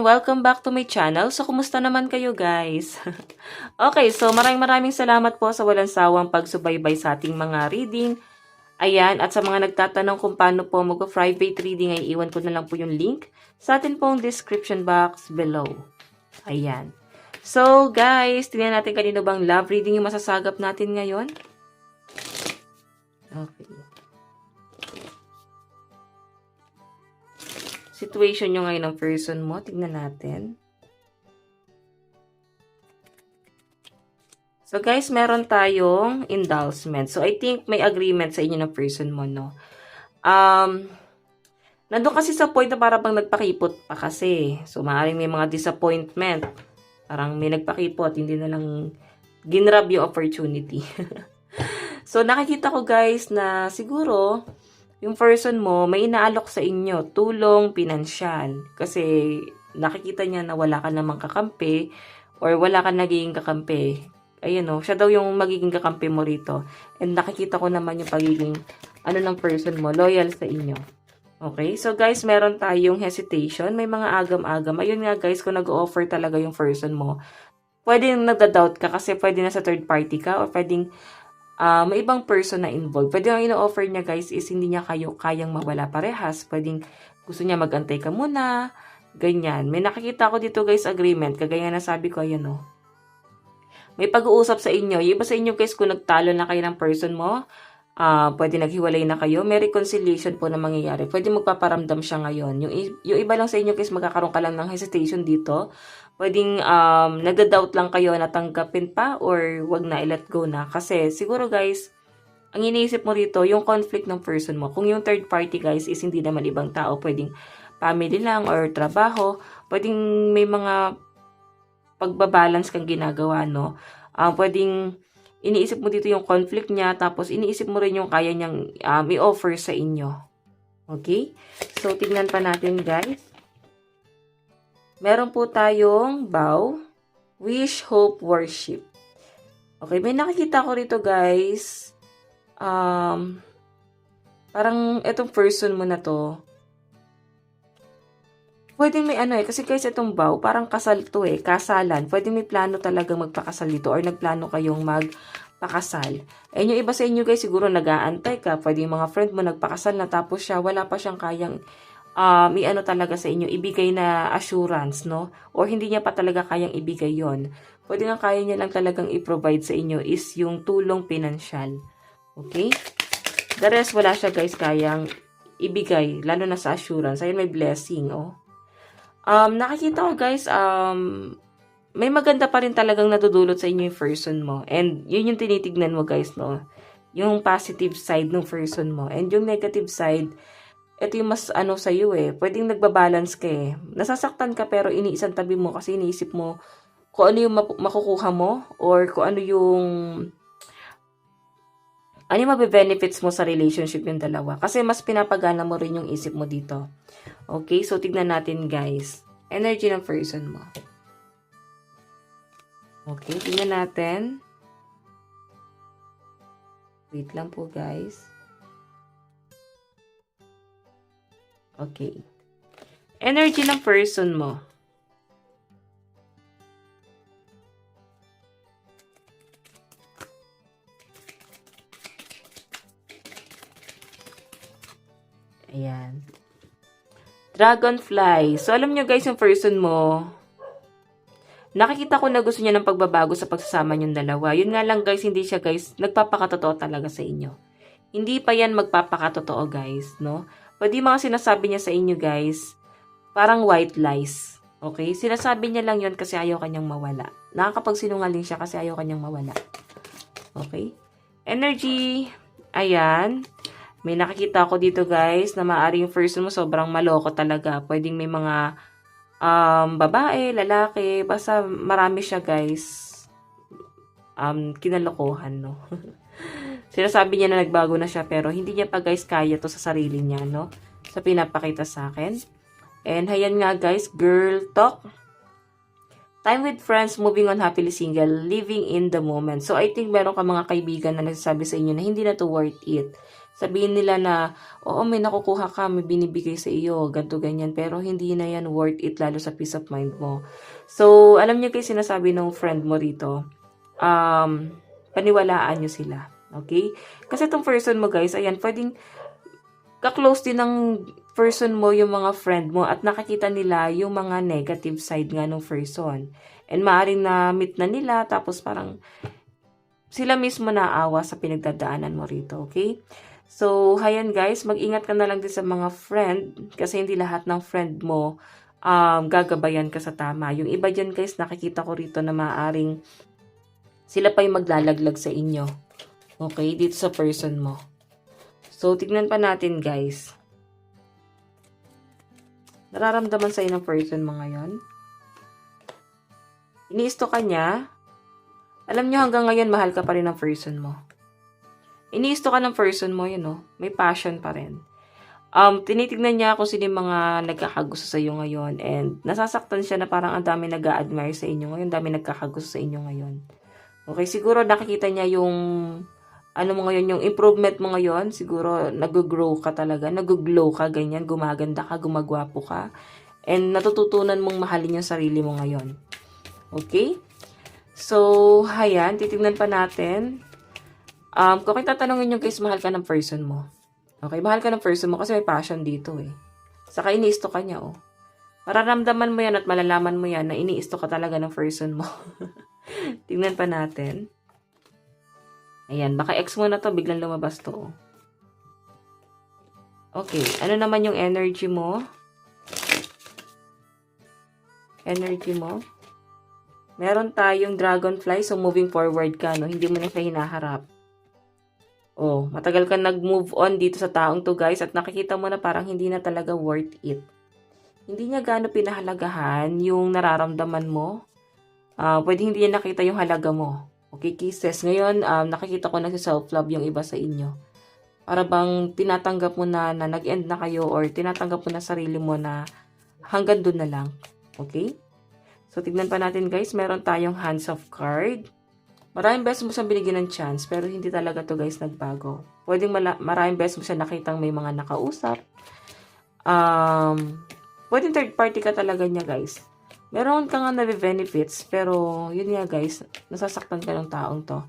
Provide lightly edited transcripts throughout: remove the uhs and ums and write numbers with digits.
welcome back to my channel. So, kumusta naman kayo guys? Okay, so maraming salamat po sa walang sawang pagsubaybay sa ating mga reading. Ayan, at sa mga nagtatanong kung paano po mag-private reading ay iwan ko na lang po yung link sa atin pong description box below. Ayan. So guys, tingnan natin kanino bang love reading yung masasagap natin ngayon. Okay. Situation nyo ngayon ng person mo. Tignan natin. So, guys, meron tayong indulgement. So, I think may agreement sa inyo ng person mo, no? Nandun kasi sa point na parang bang nagpakipot pa kasi. So, maaaring may mga disappointment. Parang may nagpakipot, hindi na lang ginrab yung opportunity. So, nakikita ko, guys, na siguro yung person mo, may inaalok sa inyo, tulong pinansyal. Kasi nakikita niya na wala ka namang kakampi or wala ka nagiging kakampi. Ayun o, siya daw yung magiging kakampi mo rito. And nakikita ko naman yung pagiging ng person mo, loyal sa inyo. Okay? So guys, meron tayong hesitation. May mga agam-agam. Ayun nga guys, kung nag-offer talaga yung person mo, pwedeng nagda-doubt ka kasi pwede na sa third party ka or pwedeng may ibang person na involved. Pwede ang ino-offer niya guys is hindi niya kayo kayang mawala parehas. Pwedeng gusto niya magantay ka muna. Ganyan. May nakikita ko dito guys agreement. Kagaya na sabi ko, ayan o. May pag-uusap sa inyo. Yung iba sa inyo guys kung nagtalo na kayo ng person mo, pwede naghiwalay na kayo. May reconciliation po na mangyayari. Pwede magpaparamdam siya ngayon. Yung iba lang sa inyo guys magkakaroon ka lang ng hesitation dito. Pwedeng nagda-doubt lang kayo na tanggapin pa or wag na i-let go na. Kasi siguro guys, ang iniisip mo dito, yung conflict ng person mo. Kung yung third party guys is hindi naman ibang tao, pwedeng family lang or trabaho, pwedeng may mga pagbabalance kang ginagawa, no? Pwedeng iniisip mo dito yung conflict niya, tapos iniisip mo rin yung kaya niyang i-offer sa inyo. Okay? So, tignan pa natin guys. Meron po tayong vow, wish, hope, worship. Okay, may nakikita ko rito guys. Parang itong person mo na to. Pwede may kasi guys itong vow, parang kasal to kasalan. Pwede may plano talagang magpakasal dito or nagplano kayong magpakasal. And yung iba sa inyo guys, siguro nag-aantay ka. Pwede yung mga friend mo nagpakasal na tapos siya, wala pa siyang kayang talaga sa inyo, ibigay na assurance, no? Or hindi niya pa talaga kayang ibigay yon. Pwede nga kaya niya lang talagang i-provide sa inyo is yung tulong pinansyal. Okay? The rest, wala siya guys kayang ibigay, lalo na sa assurance. Ayun, may blessing, oh. Nakikita ko guys, may maganda pa rin talagang nadudulot sa inyo yung person mo. And yun yung tinitignan mo guys, no? Yung positive side ng person mo. And yung negative side, ito yung mas sa'yo Pwedeng nagbabalance ka Nasasaktan ka pero iniisang tabi mo kasi iniisip mo kung ano yung makukuha mo or kung ano yung mabe-benefits mo sa relationship yung dalawa. Kasi mas pinapagana mo rin yung isip mo dito. Okay, so tignan natin guys. Energy ng person mo. Okay, tignan natin. Wait lang po guys. Okay. Energy ng person mo. Ayan. Dragonfly. So, alam nyo guys, yung person mo, nakikita ko na gusto niya ng pagbabago sa pagsasama niyong dalawa. Yun nga lang guys, hindi siya guys, nagpapakatotoo talaga sa inyo. Hindi pa yan magpapakatotoo guys, no? Pwede mga sinasabi niya sa inyo guys, parang white lies. Okay? Sinasabi niya lang yon kasi ayaw kanyang mawala. Nakakapagsinungaling siya kasi ayaw kanyang mawala. Okay? Energy. Ayan. May nakikita ako dito guys na maaaring yung person mo sobrang maloko talaga. Pwedeng may mga babae, lalaki, basta marami siya guys. Kinalokohan, no? Sinasabi niya na nagbago na siya pero hindi niya pa guys kaya to sa sarili niya, no? Sa pinapakita sa akin. And hayan nga guys, girl talk. Time with friends, moving on happily single, living in the moment. So I think meron ka mga kaibigan na nagsasabi sa inyo na hindi na to worth it. Sabihin nila na, oo, may nakukuha ka, may binibigay sa iyo, ganto ganyan, pero hindi na yan worth it, lalo sa peace of mind mo. So, alam niyo guys, sinasabi ng friend mo rito, paniwalaan nyo sila. Okay? Kasi itong person mo guys, ayan, pwedeng ka-close din ng person mo yung mga friend mo at nakakita nila yung mga negative side nga ng person. And maaaring na-meet na nila tapos parang sila mismo naawa sa pinagdadaanan mo rito. Okay? So, hayan guys, mag-ingat ka na lang din sa mga friend kasi hindi lahat ng friend mo gagabayan ka sa tama. Yung iba dyan guys, nakikita ko rito na maaaring sila pa yung maglalaglag sa inyo. Okay? Dito sa person mo. So, tignan pa natin guys. Nararamdaman sa'yo ng person mo ngayon? Iniisto ka niya? Alam nyo hanggang ngayon, mahal ka pa rin ng person mo. Iniisto ka ng person mo, yun know, may passion pa rin. Tinitignan niya kung sino yung mga nagkakagusto sa iyo ngayon and nasasaktan siya na parang ang dami nag-a-admire sa inyo ngayon, dami nagkakagusto sa inyo ngayon. Okay, siguro nakikita niya yung ano mo ngayon, yung improvement mo ngayon, siguro nag-grow ka talaga, nag-glow ka, ganyan, gumaganda ka, gumagwapo ka, and natututunan mong mahalin yung sarili mo ngayon. Okay? So, hayan, titignan pa natin. Kung tatanungin nyo guys, mahal ka ng person mo. Okay, mahal ka ng person mo kasi may passion dito eh. Saka iniisto ka niya oh. Mararamdaman mo yan at malalaman mo yan na iniisto ka talaga ng person mo. Tingnan pa natin. Ayan, baka ex mo na to, biglang lumabas to. Okay, ano naman yung energy mo? Energy mo? Meron tayong dragonfly, so moving forward ka, no? Hindi mo na siya hinaharap. Oh, matagal ka nag-move on dito sa taong to guys at nakikita mo na parang hindi na talaga worth it. Hindi niya gaano pinahalagahan yung nararamdaman mo. Pwede hindi niya nakita yung halaga mo. Okay, kisses. Ngayon, nakikita ko na si self-love yung iba sa inyo. Para bang tinatanggap mo na nag-end na kayo or tinatanggap mo na sarili mo na hanggang doon na lang. Okay? So, tignan pa natin guys. Meron tayong hands of card. Maraming beses mo siyang binigyan ng chance, pero hindi talaga to guys nagbago. Pwedeng maraming beses mo siya nakitang may mga nakausap. Pwedeng third party ka talaga niya guys. Meron ka nga na-benefits, pero yun nga guys, nasasaktan ka ng taong to.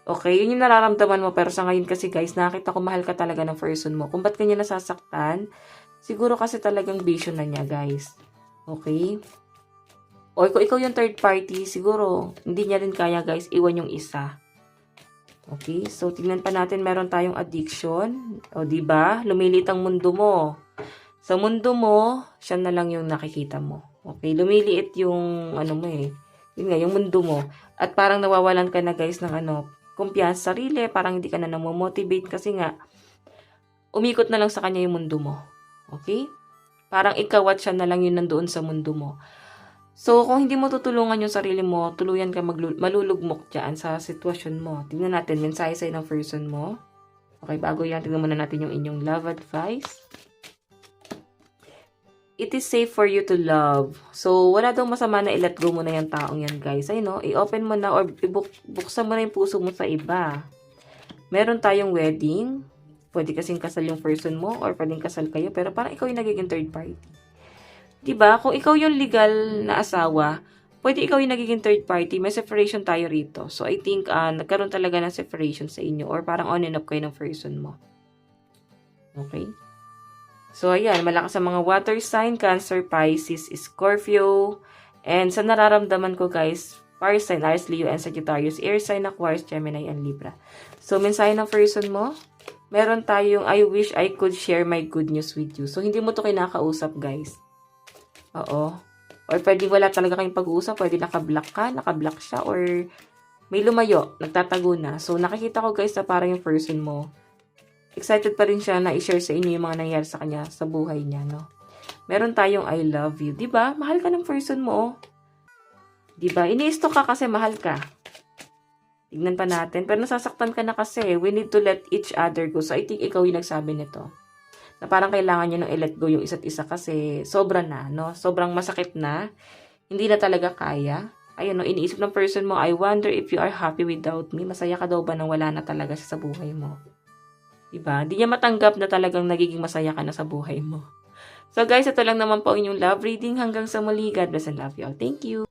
Okay, yun yung nararamdaman mo, pero sa ngayon kasi guys, nakita ko mahal ka talaga ng person mo. Kung ba't kanya nasasaktan, siguro kasi talagang vision na niya guys. Okay? O kung ikaw yung third party, siguro hindi niya rin kaya guys, iwan yung isa. Okay, so tingnan pa natin, meron tayong addiction. O diba, lumilit ang mundo mo. Sa mundo mo, siya na lang yung nakikita mo. Okay, lumiliit yung ano mo eh. Yun nga, yung mundo mo. At parang nawawalan ka na guys ng kumpiyansa sa sarili, parang hindi ka na namomotivate kasi nga, umikot na lang sa kanya yung mundo mo. Okay? Parang ikaw at siya na lang yun nandoon sa mundo mo. So, kung hindi mo tutulungan yung sarili mo, tuluyan ka malulugmok dyan sa sitwasyon mo. Tingnan natin, mensahe sa'yo ng person mo. Okay, bago yan, tingnan muna natin yung inyong love advice. It is safe for you to love. So, wala daw masama na i-let go mo na yung taong yan, guys. Ay, no? I-open mo na or buksan mo na yung puso mo sa iba. Meron tayong wedding. Pwede kasing kasal yung person mo or pwedeng kasal kayo. Pero parang ikaw yung nagiging third party. Diba? Kung ikaw yung legal na asawa, pwede ikaw yung nagiging third party. May separation tayo rito. So, I think, nagkaroon talaga ng separation sa inyo or parang on and off kayo ng person mo. Okay? So, ayan. Malakas sa mga water sign, Cancer, Pisces, Scorpio. And sa nararamdaman ko, guys, fire sign, Aries, Leo, and Sagittarius, air sign, Aquarius, Gemini, and Libra. So, mensahe ng person mo, meron tayong, I wish I could share my good news with you. So, hindi mo to kinakausap, guys. Oo. Or pwede wala talaga kayong pag-uusap, pwede naka-block ka, naka-block siya, or may lumayo, nagtatago na. So, nakikita ko guys na parang yung person mo, excited pa rin siya na i-share sa inyo yung mga nangyari sa kanya sa buhay niya, no? Meron tayong I love you. Diba? Mahal ka ng person mo, oh. Diba? Iniisto ka kasi mahal ka. Tignan pa natin. Pero nasasaktan ka na kasi. We need to let each other go. So, I think ikaw yung nagsabi nito. Na parang kailangan nyo nang i-let go yung isa't isa kasi sobra na, no? Sobrang masakit na. Hindi na talaga kaya. Ayun, no? Iniisip ng person mo, I wonder if you are happy without me. Masaya ka daw ba nang wala na talaga siya sa buhay mo? Diba? Hindi niya matanggap na talagang nagiging masaya ka na sa buhay mo. So guys, ito lang naman po ang inyong love reading. Hanggang sa muli. God bless and love you all. Thank you.